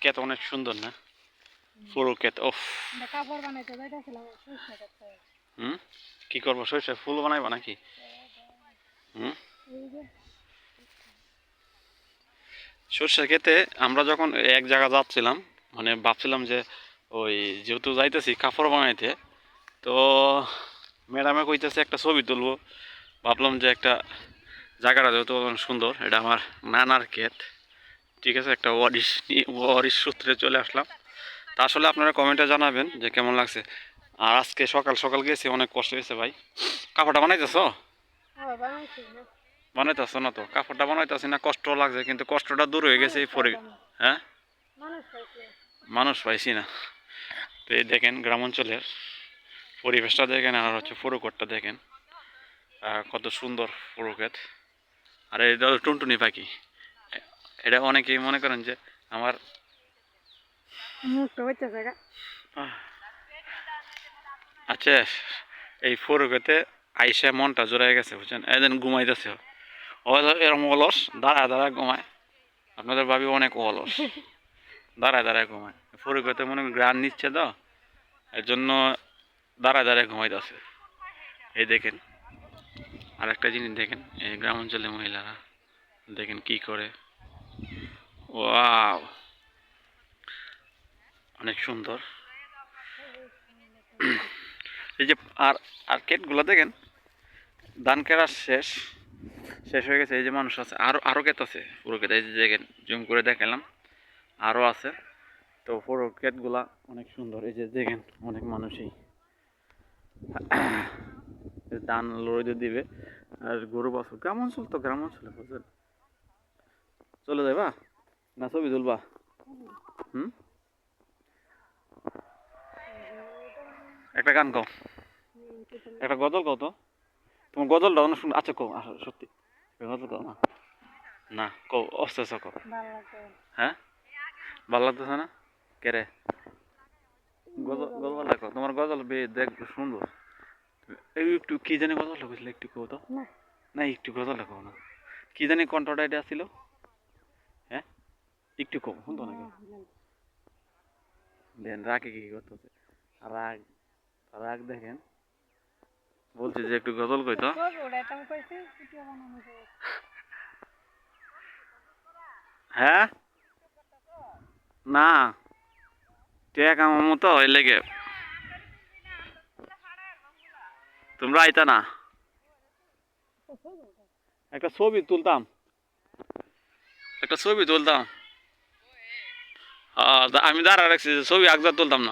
ক্ষেত অনেক সুন্দর না? পুরো ক্ষেত। ওফ, কাপড় বানাইতে যাইতেছিলাম সরষে ক্ষেতে। হুম, কি করবো? সরিষার ফুল বানাইবা নাকি? হুম, এই যে সরিষার ক্ষেতে আমরা যখন এক জায়গা যাচ্ছিলাম, মানে ভাবছিলাম যে ওই যেহেতু যাইতেছি কাপড় বানাইতে, তো ম্যাডামে কইতেছে একটা ছবি তুলবো। ভাবলাম যে একটা জায়গাটা যেহেতু অনেক সুন্দর, এটা আমার নানার ক্ষেত, ঠিক আছে, একটা ওয়ারিশ সূত্রে চলে আসলাম। তা আসলে আপনারা কমেন্টে জানাবেন যে কেমন লাগছে। আর আজকে সকাল সকাল গেছি, অনেক কষ্ট হয়েছে ভাই। কাপড়টা বানাইতেছ? বানাইছি না, বানাইতেছ না তো? কাপড়টা বানাইতেছি না, কষ্ট লাগছে, কিন্তু কষ্টটা দূর হয়ে গেছে মানুষ এই পরে। পাইলাম না, হ্যাঁ, মানুষ পাইছি। মানুষ পাইছি না। তো এই দেখেন গ্রাম অঞ্চলের পরিবেশটা দেখেন, আর হচ্ছে ফুরুকটটা দেখেন, কত সুন্দর ফুরুক্ষেত। আর এটা হলো টুনটুনি পাখি। এটা অনেকেই মনে করেন যে আমার মুখটা হইতেছে গা। আচ্ছা, এই ফুরুক্ষেতে আইসা মনটা জোড়াই গেছে, বুঝছেন? এদিন ঘুমাইতেছে, ও এরকম অলস, দাঁড়ায় দাঁড়ায় ঘুমায়। আপনাদের ভাবি অনেক অলস, দাঁড়ায় দাঁড়ায় ঘুমায়। ফুরুক্ষেতে মনে করেন গ্রান নিচ্ছে তো, এর জন্য দাঁড়ায় দাঁড়ায় ঘুমাইতেছে। এই দেখেন, আর একটা জিনিস দেখেন, এই গ্রাম অঞ্চলের মহিলারা দেখেন কি করে। ওয়াও, অনেক সুন্দর। এই যে আর আর ক্ষেতগুলো দেখেন, ধান কেড়া শেষ শেষ হয়ে গেছে। এই যে মানুষ আছে, আরো আরো ক্ষেত আছে পুরো ক্ষেত, এই যে দেখেন, জুম করে দেখালাম, আরো আছে। তো পুরো ক্ষেতগুলা অনেক সুন্দর। এই যে দেখেন, অনেক মানুষই ধান লড়িতে দিবে। আর গরু বাছুর, গ্রাম অঞ্চল তো, গ্রাম অঞ্চলে বুঝলেন। চলে যাবা না ছবি তুলবা? হুম, একটা গান গাও, একটা গজল গাও তো। তোমার গজলটা অনেক সুন্দর। আচ্ছা কও, সত্যি গজল গাও না? না কও, আস্তে আস্তে কও। ভালো লাগে। হ্যাঁ, ভালো লাগতেছে না? কে রে? গজল গজল লেখো, তোমার গজল দেখ সুন্দর। এই একটু কি জানি গজল লেখছিল, একটু কও তো। না, না, একটু গজল লেখো না, কি জানি কণ্ঠটা এটা ছিল। হ্যাঁ, একটু কও, শুনতো নাকি? দেন রাগে কি করতেছে, রাগ, রাগ দেখেন। বলছি যে একটু গজল কইতো। ছবি উঠাইতাম কইছি, ভিডিও বানানো যাবে। হ্যাঁ, না, টেক আমার মতো ওই লেগে তোমরা আইতা না, একটা ছবি তুলতাম, একটা ছবি তুলতাম। আমি দাঁড়া রাখছি যে ছবি একবার তুলতাম না।